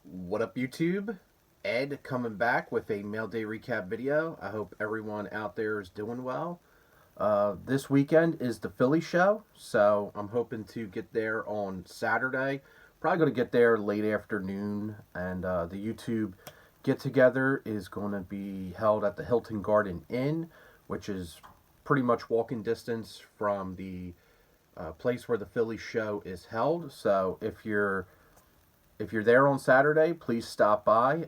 What up, YouTube? Ed coming back with a mail day recap video. I hope everyone out there is doing well. This weekend is the Philly show, so I'm hoping to get there on Saturday. Probably going to get there late afternoon, and the YouTube get together is going to be held at the Hilton Garden Inn, which is pretty much walking distance from the place where the Philly show is held. So if you're there on Saturday, please stop by.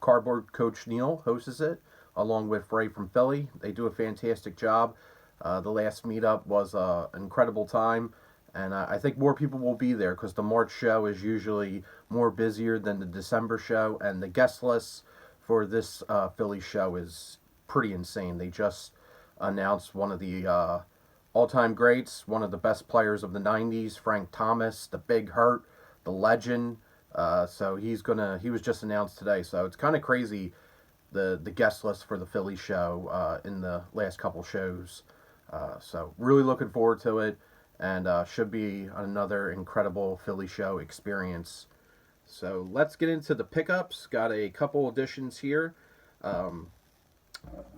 Cardboard Coach Neil hosts it along with Ray from Philly. They do a fantastic job. The last meetup was an incredible time, and I think more people will be there because the March show is usually more busier than the December show, and the guest list for this Philly show is pretty insane. They just announced one of the all-time greats, one of the best players of the '90s, Frank Thomas, the Big Hurt, the legend. So he was just announced today. So it's kind of crazy the guest list for the Philly show in the last couple shows. So really looking forward to it, and should be another incredible Philly show experience. So let's get into the pickups. Got a couple additions here. Um,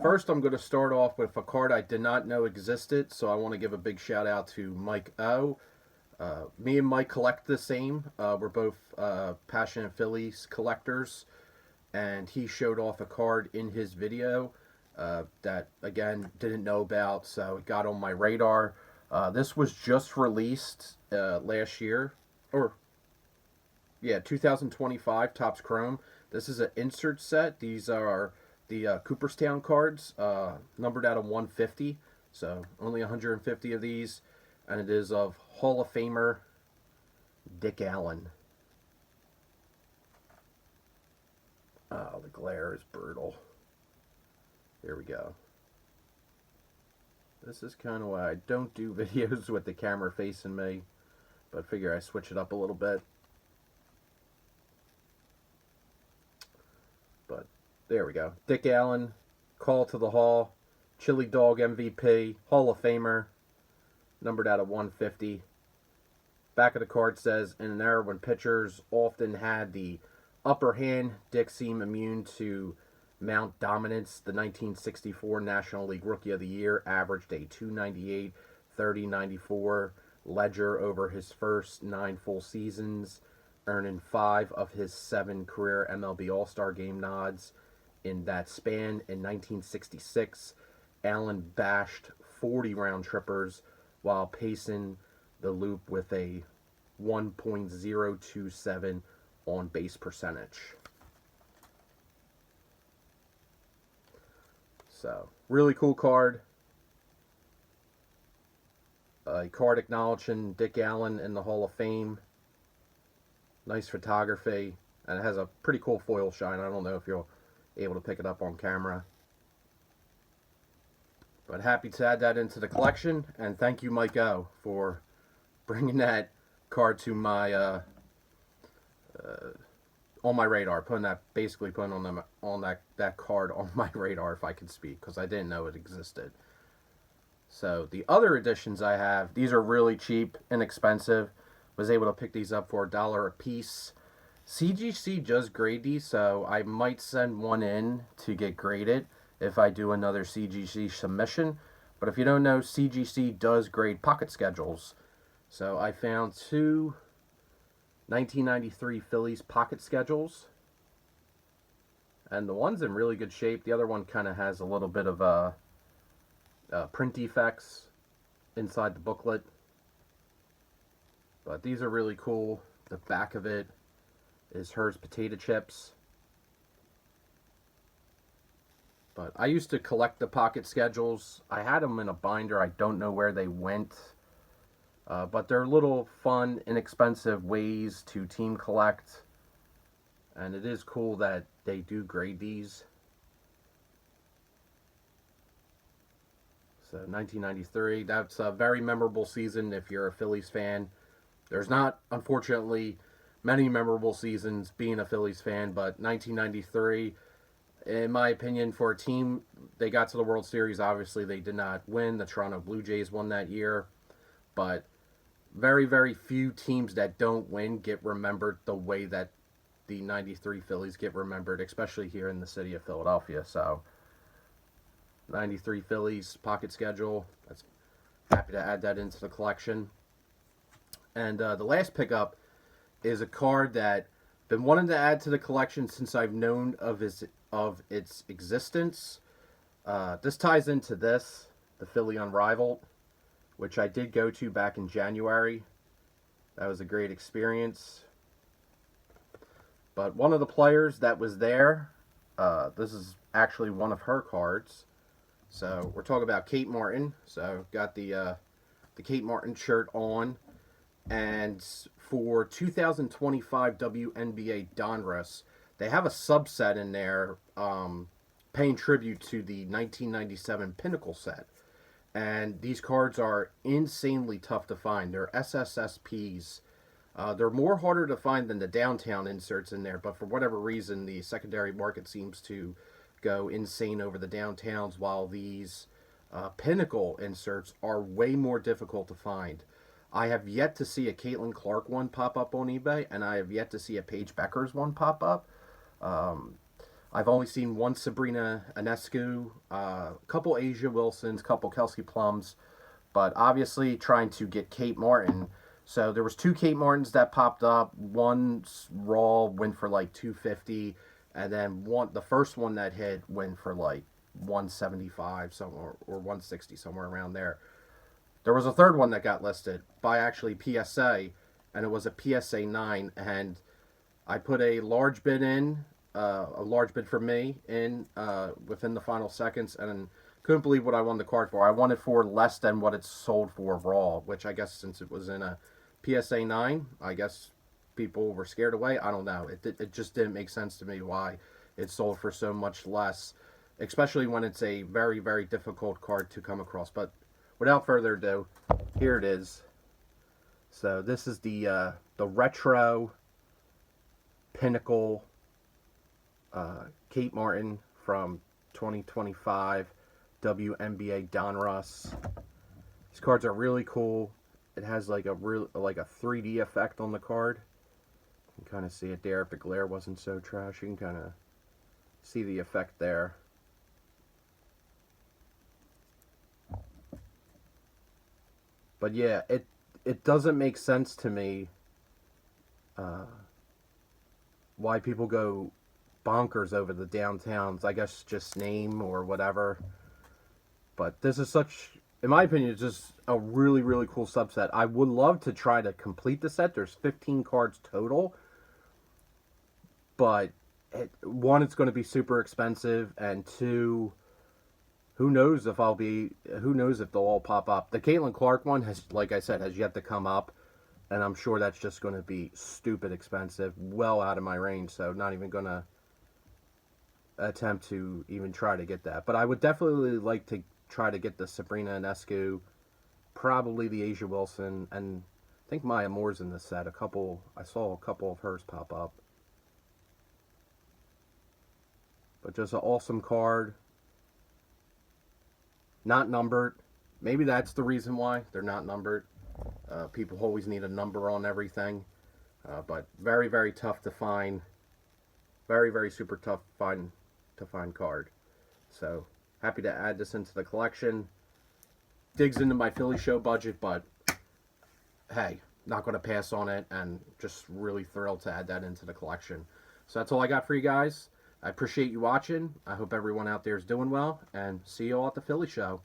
First, I'm going to start off with a card I did not know existed, so I want to give a big shout out to Mike O. Me and Mike collect the same. We're both passionate Phillies collectors, and he showed off a card in his video that, again, didn't know about, so it got on my radar. This was just released last year, or, yeah, 2025, Topps Chrome. This is an insert set. These are the Cooperstown cards, numbered out of 150, so only 150 of these, and it is of Hall of Famer Dick Allen. Oh, the glare is brutal. Here we go. This is kind of why I don't do videos with the camera facing me, but figure I switch it up a little bit. But there we go. Dick Allen, Call to the Hall, Chili Dog MVP, Hall of Famer, numbered out of 150. Back of the card says, in an era when pitchers often had the upper hand, Dick seemed immune to mount dominance. The 1964 National League Rookie of the Year averaged a 298, 30-94 ledger over his first 9 full seasons, earning 5 of his 7 career MLB All-Star Game nods. In that span, in 1966, Allen bashed 40 round trippers while pacing the loop with a 1.027 on base percentage. So, really cool card. A card acknowledging Dick Allen in the Hall of Fame. Nice photography, and it has a pretty cool foil shine. I don't know if you're able to pick it up on camera. But happy to add that into the collection, and thank you, Mike O, for bringing that card to my on my radar, putting that card on my radar, if I could speak, because I didn't know it existed. So the other editions I have, these are really cheap, inexpensive. Was able to pick these up for $1 a piece. CGC does grade these, so I might send one in to get graded if I do another CGC submission. But if you don't know, CGC does grade pocket schedules. So I found 2 1993 Phillies pocket schedules. And the one's in really good shape. The other one kind of has a little bit of print defects inside the booklet. But these are really cool. The back of it is Hers potato chips. But I used to collect the pocket schedules. I had them in a binder. I don't know where they went. But they're little fun, inexpensive ways to team collect. And it is cool that they do grade these. So 1993, that's a very memorable season if you're a Phillies fan. There's not, unfortunately, many memorable seasons being a Phillies fan, but 1993, in my opinion, for a team, they got to the World Series. Obviously, they did not win. The Toronto Blue Jays won that year. But very, very few teams that don't win get remembered the way that the 93 Phillies get remembered, especially here in the city of Philadelphia. So 93 Phillies pocket schedule. That's happy to add that into the collection. And the last pickup is a card that I've been wanting to add to the collection since I've known of its existence. This ties into this, the Philly Unrivaled, which I did go to back in January. That was a great experience. But one of the players that was there, this is actually one of her cards. So we're talking about Kate Martin. So got the Kate Martin shirt on. And for 2025 WNBA Donruss, they have a subset in there paying tribute to the 1997 Pinnacle set. And these cards are insanely tough to find. They're SSPs. They're more harder to find than the downtown inserts in there, but for whatever reason, the secondary market seems to go insane over the downtowns, while these Pinnacle inserts are way more difficult to find. I have yet to see a Caitlin Clark one pop up on eBay, and I have yet to see a Paige Beckers one pop up. I've only seen one Sabrina Ionescu, a couple Asia Wilsons, a couple Kelsey Plums, but obviously trying to get Kate Martin. So there was two Kate Martins that popped up. One raw went for like $250, and then the first one that hit went for like $175 somewhere, or $160, somewhere around there. There was a third one that got listed by actually PSA, and it was a PSA 9, and I put a large bid in, a large bid for me in within the final seconds, and couldn't believe what I won the card for. I won it for less than what it's sold for raw, which I guess since it was in a PSA 9, I guess people were scared away. I don't know. It just didn't make sense to me why it sold for so much less, especially when it's a very, very difficult card to come across. But without further ado, here it is. So this is the retro Pinnacle Kate Martin from 2025 WNBA Donruss. These cards are really cool. It has like a 3D effect on the card. You can kind of see it there. If the glare wasn't so trash, you can kind of see the effect there. But yeah, it doesn't make sense to me why people go bonkers over the downtowns. I guess just name or whatever. But this is such, in my opinion, it's just a really, really cool subset. I would love to try to complete the set. There's 15 cards total. But, one, it's going to be super expensive. And two, who knows if they'll all pop up. The Caitlin Clark one has, like I said, has yet to come up. And I'm sure that's just going to be stupid expensive. Well out of my range. So, not even going to attempt to even try to get that. But I would definitely like to try to get the Sabrina Ionescu, probably the Asia Wilson, and I think Maya Moore's in this set. I saw a couple of hers pop up. But just an awesome card. Not numbered. Maybe that's the reason why they're not numbered. People always need a number on everything. But very, very tough to find. Very, very super tough to find card. So happy to add this into the collection. Digs into my Philly show budget, but hey, not going to pass on it, and just really thrilled to add that into the collection. So that's all I got for you guys. I appreciate you watching. I hope everyone out there is doing well, and see you all at the Philly show.